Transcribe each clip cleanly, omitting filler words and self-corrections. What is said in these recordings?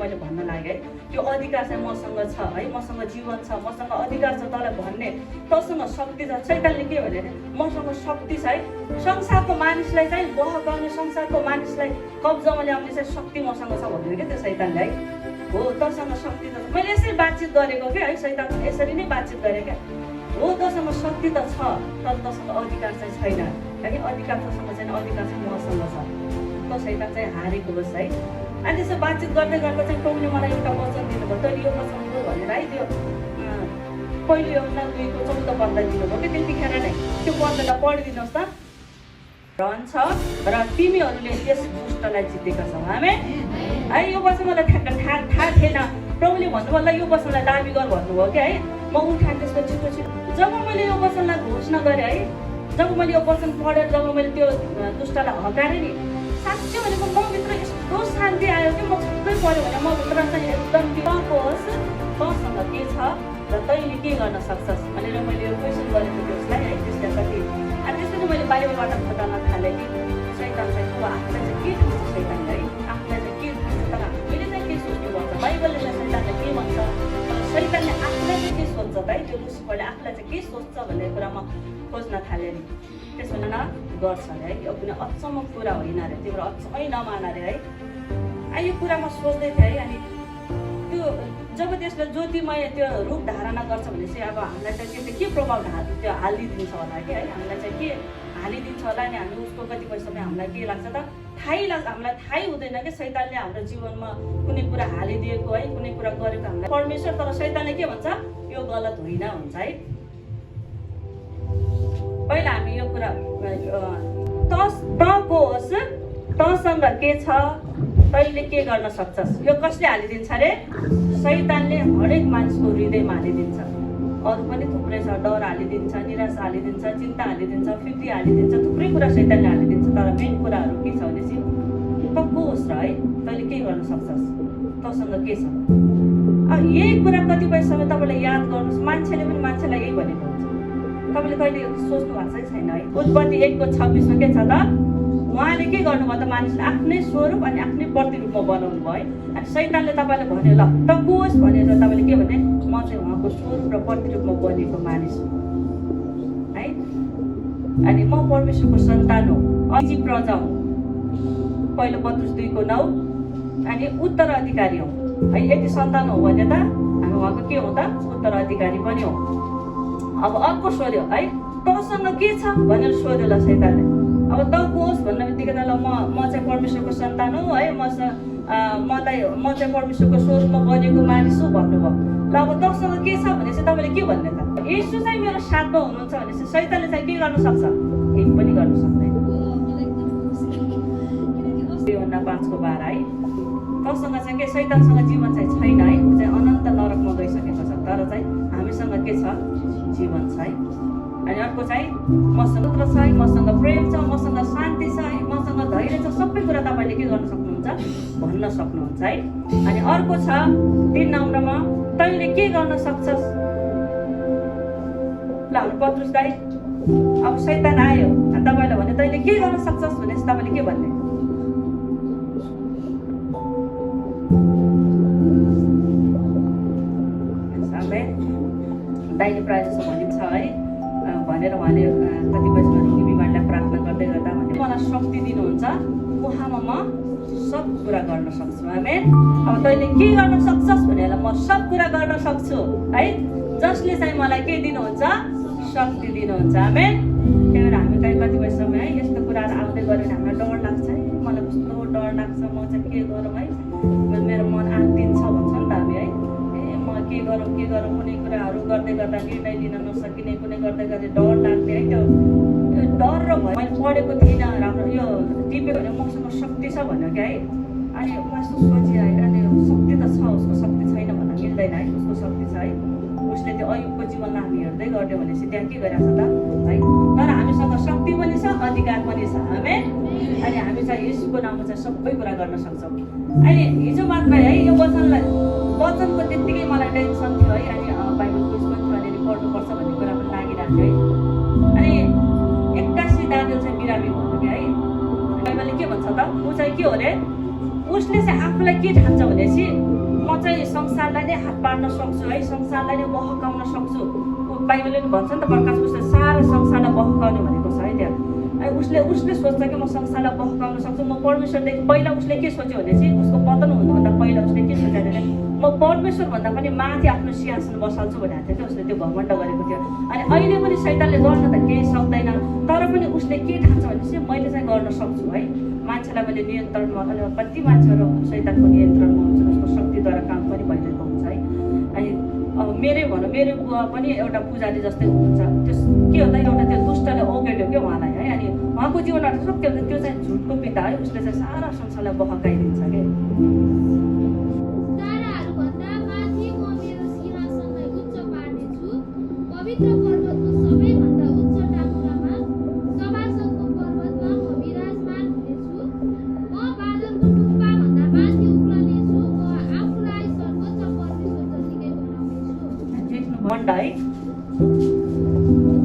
मैले भन्न लागेँ है, त्यो अधिकार चाहिँ मसँग छ है, मसँग जीवन छ, मसँग अधिकार छ तँलाई भन्ने, तँसँग शक्ति छ। शैतानले के भने मसँग शक्ति छ है, संसारको मानिसलाई चाहिँ बहकाउने, संसारको मानिसलाई कब्जामा ल्याउने चाहिँ शक्ति मसँग छ भन्यो क्या त्यो शैतानले है। हो तँसँग शक्ति त छ, मैले यसरी बातचित गरेको क्या है, शैतान यसरी नै बातचित गरेँ क्या। हो तँसँग शक्ति त छ तर तँसँग अधिकार चाहिँ छैन है, अधिकार तँसँग छैन, अधिकार चाहिँ मसँग छ। त शैतान चाहिँ हारेको होस् है। अनि त्यसो बातचित गर्दै गर्दा चाहिँ प्रभुले मलाई एउटा वचन दिनुभयो, तैँले यो वचन हो भनेर है, त्यो पहिलो योहन्ना 2:14 पढ्दा दिनुभयो कि त्यतिखेर नै त्यो पढ्दा पढिदिनुहोस् त। रहन्छ र तिमीहरूले यस दुष्टलाई जितेका छौ। आमेन है। यो वचन मलाई थाहा थिएन, प्रभुले भन्नुभयो ल यो वचनलाई दाबी गर भन्नुभयो क्या है। म उठाएँ त्यसको छिटो जब मैले यो वचनलाई घोषणा गरेँ है, जब मैले यो वचन पढेर जब मैले त्यो दुष्टलाई हकारेँ नि, साँच्चै भनेको मभित्र यस्तो शान्ति आयो कि म छक्कै पऱ्यो भने मभित्र चाहिँ एकदम तँको होस्, तँसँग के छ र तैँले के गर्न सक्छस् भनेर मैले यो क्वेसन गरेको थिएँ उसलाई है। त्यसले कति अनि त्यसपछि मैले बाहिरबाट खोटाल्न थालेँ कि शैतान चाहिँ आफूलाई चाहिँ के थाहा छ, शैतानले है आफूलाई चाहिँ के थाहा छ, तर हामीले चाहिँ के सोच्नु पर्छ, बाइबलले चाहिँ शैतानले के भन्छ, शैतानले आफूलाई चाहिँ के सोच्छ त है, त्यो लुसिफरले आफूलाई चाहिँ के सोच्छ भन्ने कुरा म खोज्न थालेँ नि। त्यसो न गर्छ अरे है, यो कुनै अचम्मको कुरा होइन अरे, तिम्रो अचम्मै नमान अरे है। यो कुरा म सोच्दै थिएँ है। अनि त्यो जब त्यसले ज्योतिमय त्यो रूप धारणा गर्छ भनेपछि अब हामीलाई चाहिँ त्यसले के प्रभाव त्यो हालिदिन्छ होला कि है, हामीलाई चाहिँ के हालिदिन्छ होला नि, हामी उसको कतिपय समय हामीलाई के लाग्छ त थाहै लाग्छ, हामीलाई थाहै हुँदैन कि शैतानले हाम्रो जीवनमा कुनै कुरा हालिदिएको है, कुनै कुरा गरेको हामीलाई परमेश्वर, तर शैतानले के भन्छ यो गलत होइन भन्छ है। पहिला हामी यो कुरा तँको होस्, तँसँग के छ, तैँले के गर्न सक्छस्, यो कसले हालिदिन्छ अरे, शैतानले हरेक मानिसको हृदयमा हालिदिन्छ। अरू पनि थुप्रै छ, डर हालिदिन्छ, निराश हालिदिन्छ, चिन्ता हालिदिन्छ, फिर्ती हालिदिन्छ, थुप्रै कुरा शैतानले हालिदिन्छ। तर मेन कुराहरू के छ भनेपछि तँको होस् र है, तैँले के गर्न सक्छस्, तँसँग के छ। यही कुरा कतिपय समय तपाईँले याद गर्नुहोस्, मान्छेले पनि मान्छेलाई यही भनेको हुन्छ। तपाईँले कहिले सोच्नु भएको छैन है। उत्पत्ति 1:26 के छ त, उहाँले के गर्नुभयो त, मानिसले आफ्नै स्वरूप अनि आफ्नै प्रतिरूपमा बनाउनु भयो है। अनि शैतानले तपाईँले भन्यो ल तँको होस् भनेर तपाईँले के भने म चाहिँ उहाँको स्वरूप र प्रतिरूपमा बनेको मानिस हो है। अनि म परमेश्वरको सन्तान हो, अझै प्रजा हो, पहिलो पत्रुस 2:9। अनि उत्तराधिकारी हो है। यदि सन्तान हो भने त हामी उहाँको के हो त, उत्तराधिकारी पनि हो। अब अर्को सोध्यो है, तँसँग के छ भनेर सोध्यो ल शैतानले। अब तँको होस् भन्ने बित्तिकै त ल म चाहिँ परमेश्वरको सन्तान हो है, म चाहिँ परमेश्वरको स्वरूपमा बनेको मानिस हो भन्नुभयो। ल अब तँसँग के छ भने चाहिँ तपाईँले के भन्ने त, यसो चाहिँ मेरो साथमा हुनुहुन्छ भने चाहिँ शैतानले चाहिँ के गर्न सक्छ, केही पनि गर्न सक्दैन। योहन्ना 5:12 है। तँसँग चाहिँ के, शैतानसँग जीवन चाहिँ छैन है, ऊ चाहिँ अनन्त नरकमा गइसकेको छ, तर चाहिँ हामीसँग के छ, जीवन छ है। अनि अर्को चाहिँ मसँग पुत्र छ है, मसँग प्रेम छ, मसँग शान्ति छ है, मसँग धैर्य छ, सबै कुरा तपाईँले के गर्न सक्नुहुन्छ, भन्न सक्नुहुन्छ है। अनि अर्को छ 3 नम्बरमा, तैँले के गर्न सक्छस्। ल हाम्रो पत्रुस दाइ, अब शैतान आयो अनि तपाईँलाई भने तैँले के गर्न सक्छस् भनेपछि तपाईँले के भन्ने, दाइले प्रायः जस्तो भनेको छ है भनेर उहाँले कतिपय रोगी बिमारलाई प्रार्थना गर्दै गर्दा भने मलाई शक्ति दिनुहुन्छ, उहाँमा म सब कुरा गर्न सक्छु। आमेन। अब तैँले के गर्न सक्छस् भनेर म सब कुरा गर्न सक्छु है, जसले चाहिँ मलाई के दिनुहुन्छ, शक्ति दिनुहुन्छ। आमेन। त्यही भएर हामी कहीँ कतिपय समय है यस्तो कुराहरू आउँदै गऱ्यो भने हामीलाई डर लाग्छ है, मलाई कस्तो डर लाग्छ, म चाहिँ के गरौँ है, मेरो मन आत्तिन्छ भन्छ नि त हामी है, के गरौँ कुनै कुराहरू गर्दै गर्दा निर्णय लिन नसकिने, कुनै गर्दै गर्दै डर लाग्ने है। त्यो डर र भय मैले पढेको थिइनँ राम्रो, यो टिप्यो भने मसँग शक्ति छ भन्यो क्या है। अनि म यस्तो सोचिआएँ, अनि शक्ति त छ, उसको शक्ति छैन भन्न मिल्दैन है, उसको शक्ति छ है। उसले त्यो अयुबको जीवनलाई हामी हेर्दै गऱ्यो भनेपछि त्यहाँ के गरिरहेको छ त है, तर हामीसँग शक्ति पनि छ, अधिकार पनि छ। आमेन। अनि हामी चाहिँ यसको नाममा चाहिँ सबै कुरा गर्न सक्छौँ। अनि हिजो मात्रै है यो वचनको त्यत्तिकै मलाई टेन्सन थियो है। अनि बाइबल क्विज पनि थियो, अनि पढ्नुपर्छ भन्ने कुरा पनि लागिरहेको थियो है। अनि 81 दानियल चाहिँ बिरामी भयो क्या है। बाइबलले के भन्छ त, ऊ चाहिँ के हो अरे, ऊ उसले चाहिँ आफूलाई के ठान्छ भनेपछि म चाहिँ संसारलाई नै हात पार्न सक्छु है, संसारलाई नै बहकाउन सक्छु। बाइबलले पनि भन्छ नि त, प्रकाश उसले सारा संसारलाई बहकाउने भनेको छ है त्यहाँ। उसले सोच्छ कि म संसारलाई बहकाउन सक्छु। म परमेश्वरदेखि पहिला उसले के सोच्यो भनेपछि उसको पतन हुनुभन्दा पहिला उसले के सोचेको थियो, म परमेश्वरभन्दा पनि माथि आफ्नो सिंहासन बसाल्छु भनेको थियो कि उसले त्यो घमण्ड गरेको थियो। अनि अहिले पनि शैतानले गर्न त केही सक्दैन, तर पनि उसले के ठान्छ भनेपछि मैले चाहिँ गर्न सक्छु है, मान्छेलाई मैले नियन्त्रणमा। अनि कति मान्छेहरू शैतानको नियन्त्रणमा हुन्छ, उसको शक्तिद्वारा काम पनि भइरहेको हुन्छ है। अनि मेरो बुवा पनि एउटा पुजारी जस्तै हुनुहुन्छ। त्यो के हो त, एउटा त्यो दुष्टले ओगेल्यो क्या उहाँलाई है। अनि उहाँको जीवनबाट सत्य हुन्छ, त्यो चाहिँ झुटको पिता है, उसले चाहिँ सारा संसारलाई बहकाइदिन्छ क्या।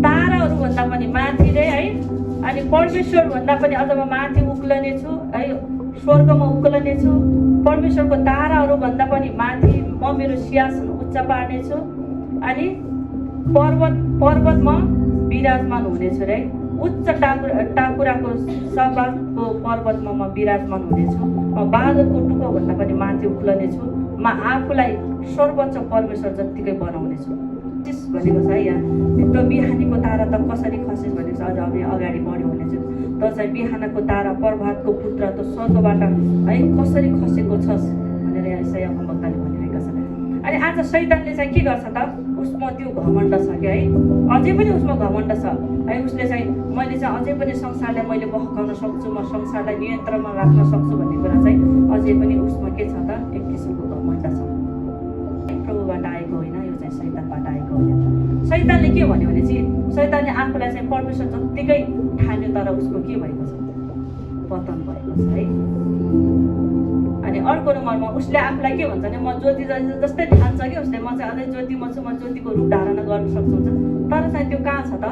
ताराहरूभन्दा पनि माथि रे है, अनि परमेश्वरभन्दा पनि अझ म माथि उक्लने छु है, स्वर्गमा उक्लने छु। परमेश्वरको ताराहरूभन्दा पनि माथि म मेरो सिंहासन उच्च पार्नेछु, अनि पर्वतमा विराजमान हुनेछु रे। उच्च टाकुराको सभाको पर्वतमा म विराजमान हुनेछु। म बादलको टुप्पोभन्दा पनि माथि उक्लनेछु। म आफूलाई सर्वोच्च परमेश्वर जत्तिकै बनाउनेछु भनेको छ है। यहाँ त्यो बिहानीको तारा त कसरी खसेस भनेको छ, अझ हामी अगाडि बढ्यो भनेछु। त चाहिँ बिहानको तारा, प्रभातको पुत्र, त स्वर्गबाट है कसरी खसेको छस् भनेर यहाँ यशायाहको वक्ताले भनिरहेका छन्। अनि आज शैतानले चाहिँ के गर्छ त, उसमा त्यो घमण्ड छ क्या है, अझै पनि उसमा घमण्ड छ है। उसले चाहिँ मैले चाहिँ अझै पनि संसारलाई मैले बहकाउन सक्छु, म संसारलाई नियन्त्रणमा राख्न सक्छु भन्ने कुरा चाहिँ अझै पनि उसमा के छ त, एक किसिमको घमण्ड छ। प्रभुबाट आएको होइन, यो चाहिँ शैतानबाट आएको होइन। शैतानले के भन्यो भने चाहिँ शैतानले आफूलाई चाहिँ परमेश्वर जत्तिकै ठान्यो, तर उसको के भएको छ, पतन भएको छ है। अनि अर्को नम्बरमा उसले आफूलाई के भन्छ भने म ज्योति जस्तै ठान्छ कि उसले, म चाहिँ अझै ज्योतिमा छु, म ज्योतिको रूप धारण गर्न सक्छु हुन्छ, तर चाहिँ त्यो कहाँ छ त,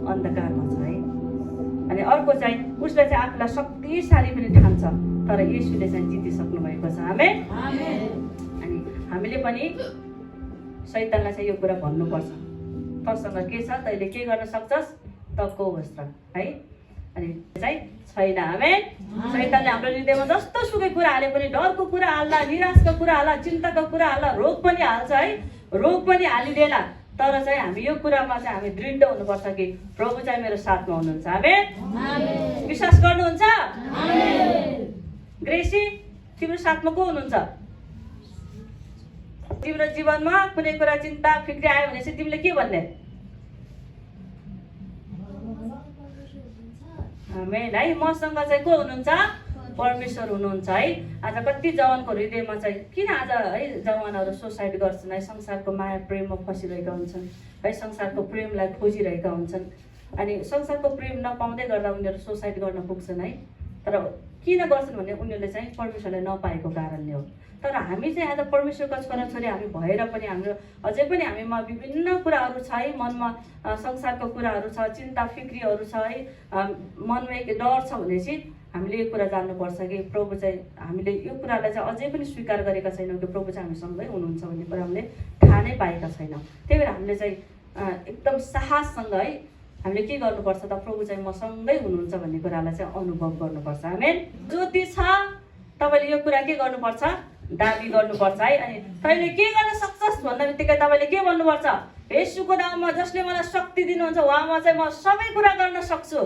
अन्धकारमा छ है। अनि अर्को चाहिँ उसले चाहिँ आफूलाई शक्तिशाली पनि ठान्छ, तर येशूले चाहिँ जितिसक्नु भएको छ। आमेन। अनि हामीले पनि शैतानलाई चाहिँ यो कुरा भन्नुपर्छ, तँसँग के छ, तैँले के गर्न सक्छस्, तको वस्त्र है। अनि चाहिँ छैन। आमेन। शैतानले हाम्रो हृदयमा जस्तो सुकै कुरा हाले पनि, डरको कुरा हाल्ला, निराशको कुरा हाल्ला, चिन्ताको कुरा हाल्ला, रोग पनि हाल्छ है, रोग पनि हालिदेला। तर चाहिँ हामी यो कुरामा चाहिँ हामी दृढ हुनुपर्छ कि प्रभु चाहिँ मेरो साथमा हुनुहुन्छ। आमेन। विश्वास गर्नुहुन्छ? ग्रेसी, तिम्रो साथमा को हुनुहुन्छ? तिम्रो जीवनमा कुनै कुरा चिन्ता फिक्री आयो भने चाहिँ तिमीले के भन्ने? आमेन है। मसँग चाहिँ को हुनुहुन्छ? परमेश्वर हुनुहुन्छ है। आज कति जवानको हृदयमा चाहिँ किन आज है जवानहरू सुसाइड गर्छन् है, संसारको माया प्रेममा फसिरहेका हुन्छन् है, संसारको प्रेमलाई खोजिरहेका हुन्छन्। अनि संसारको प्रेम नपाउँदै गर्दा उनीहरू सुसाइड गर्न पुग्छन् है। तर किन गर्छन् भने उनीहरूले चाहिँ परमेश्वरलाई नपाएको कारणले हो। तर हामी चाहिँ आज परमेश्वरका छोराछोरी हामी भएर पनि हाम्रो अझै पनि हामीमा विभिन्न कुराहरू छ है, मनमा संसारको कुराहरू छ, चिन्ता फिक्रीहरू छ है, मनमा एक डर छ भने चाहिँ हामीले यो कुरा जान्नुपर्छ कि प्रभु चाहिँ हामीले यो कुरालाई चाहिँ अझै पनि स्वीकार गरेका छैनौँ कि प्रभु चाहिँ हामीसँगै हुनुहुन्छ भन्ने कुरा हामीले थाहा नै पाएका छैनौँ। त्यही भएर हामीले चाहिँ एकदम साहससँग है हामीले के गर्नुपर्छ त, प्रभु चाहिँ मसँगै हुनुहुन्छ भन्ने कुरालाई चाहिँ अनुभव गर्नुपर्छ। आमेन। ज्योति छ, तपाईँले यो कुरा के गर्नुपर्छ, दाबी गर्नुपर्छ है। अनि तैँले के गर्न सक्छस् भन्दा बित्तिकै तपाईँले के भन्नुपर्छ, येशूको नाममा जसले मलाई शक्ति दिनुहुन्छ उहाँमा चाहिँ म सबै कुरा गर्न सक्छु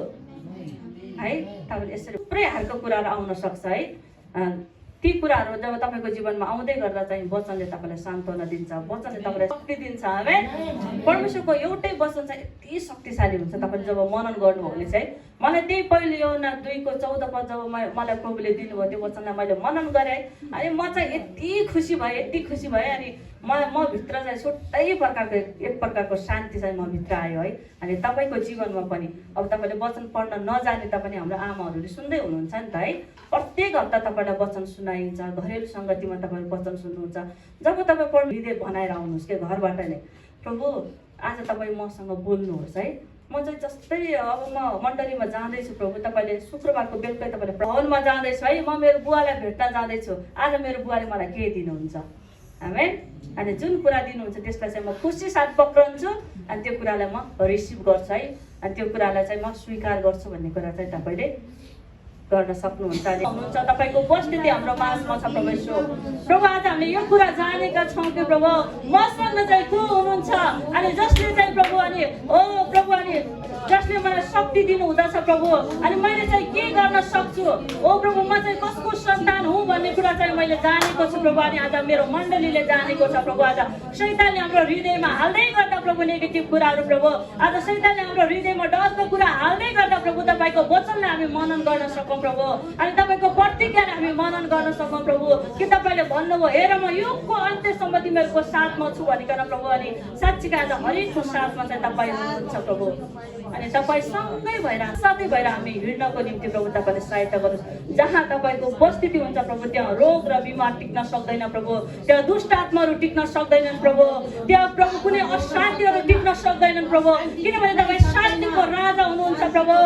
है। तपाईँले यसरी थुप्रै खालको कुराहरू आउन सक्छ है। ती कुराहरू जब तपाईँको जीवनमा आउँदै गर्दा चाहिँ वचनले तपाईँलाई सान्त्वना दिन्छ, वचनले तपाईँलाई शक्ति दिन्छ। आमेन। परमेश्वरको एउटै वचन चाहिँ यति शक्तिशाली हुन्छ। तपाईँले जब मनन गर्नुभयो भने चाहिँ मलाई त्यही पहिले यूहन्ना 2:14 पद जब मलाई प्रभुले दिनुभयो त्यो वचनलाई मैले मनन गरेँ अनि म चाहिँ यति खुसी भएँ अनि म भित्र चाहिँ छुट्टै प्रकारको एक प्रकारको शान्ति चाहिँ म भित्र आयो है। अनि तपाईँको जीवनमा पनि अब तपाईँले वचन पढ्न नजाने तापनि हाम्रो आमाहरूले सुन्दै हुनुहुन्छ नि त है। प्रत्येक हप्ता तपाईँलाई वचन सुनाइन्छ, घरेलु सङ्गतिमा तपाईँले वचन सुन्नुहुन्छ। जब तपाईँ पढ्नु हृदय बनाएर आउनुहोस् के घरबाट नै, प्रभु आज तपाईँ मसँग बोल्नुहोस् है, म चाहिँ जस्तै अब म मण्डलीमा जाँदैछु प्रभु, तपाईँले शुक्रबारको बेलुकै तपाईँले भवनमा जाँदैछु है, म मेरो बुवालाई भेट्न जाँदैछु, आज मेरो बुवाले मलाई के दिनुहुन्छ, आमेन। अनि जुन कुरा दिनुहुन्छ त्यसलाई चाहिँ म खुसी साथ पक्रन्छु अनि त्यो कुरालाई म रिसिभ गर्छु है, अनि त्यो कुरालाई चाहिँ म स्वीकार गर्छु भन्ने कुरा चाहिँ तपाईँले गर्न सक्नुहुन्छ। अनि हुनुहुन्छ तपाईँको उपस्थिति हाम्रो माझमा छ प्रभु यीशु। प्रभु आज हामीले यो कुरा जानेका छौँ कि प्रभु मसँग चाहिँ को हुनुहुन्छ, अनि जसले चाहिँ प्रभु अनि ओ प्रभु अनि जसले मलाई शक्ति दिनु हुँदछ प्रभु, अनि मैले चाहिँ के गर्न सक्छु, ओ प्रभु म चाहिँ कसको सन्तान हुँ भन्ने कुरा चाहिँ मैले जानेको छु प्रभु। अनि आज मेरो मण्डलीले जानेको छ प्रभु। आज शैतानले हाम्रो हृदयमा हाल्दै गर्दा प्रभु नेगेटिभ कुराहरू प्रभु, आज शैतानले हाम्रो हृदयमा डरको कुरा हाल्दै गर्दा प्रभु तपाईँको वचनलाई हामी मनन गर्न सकौँ प्रभु, अनि तपाईँको प्रतिज्ञालाई हामी मनन गर्न सकौँ प्रभु। कि तपाईँले भन्नुभयो हेर म युगको अन्त्यसम्म तिमीहरूको साथमा छु भनिकन प्रभु। अनि साँच्चीका आज हरेकको साथमा चाहिँ तपाईँ हुनुहुन्छ प्रभु, अनि तपाईँ सँगै भएर साथै भएर हामी हिँड्नको निम्ति प्रभु तपाईँले सहायता गर्नुहोस्। जहाँ तपाईँको उपस्थिति हुन्छ प्रभु त्यहाँ रोग र बिमार टिक्न सक्दैन प्रभु, त्यहाँ दुष्ट आत्माहरू टिक्न सक्दैनन् प्रभु, त्यहाँ प्रभु कुनै अशान्तिहरू टिक्न सक्दैनन् प्रभु, किनभने तपाईँ शान्तिको राजा हुनुहुन्छ प्रभु।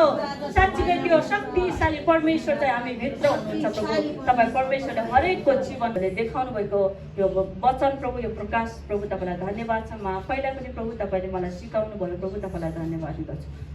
साँच्चीकै त्यो शक्तिशाली परमेश्वर चाहिँ हामी भित्र हुनुहुन्छ प्रभु। तपाईँ परमेश्वरले हरेकको जीवनले देखाउनु भएको यो वचन प्रभु, यो प्रकाश प्रभु तपाईँलाई धन्यवाद छ। म पहिला पनि प्रभु तपाईँले मलाई सिकाउनु भयो प्रभु, तपाईँलाई धन्यवाद दिँदछु।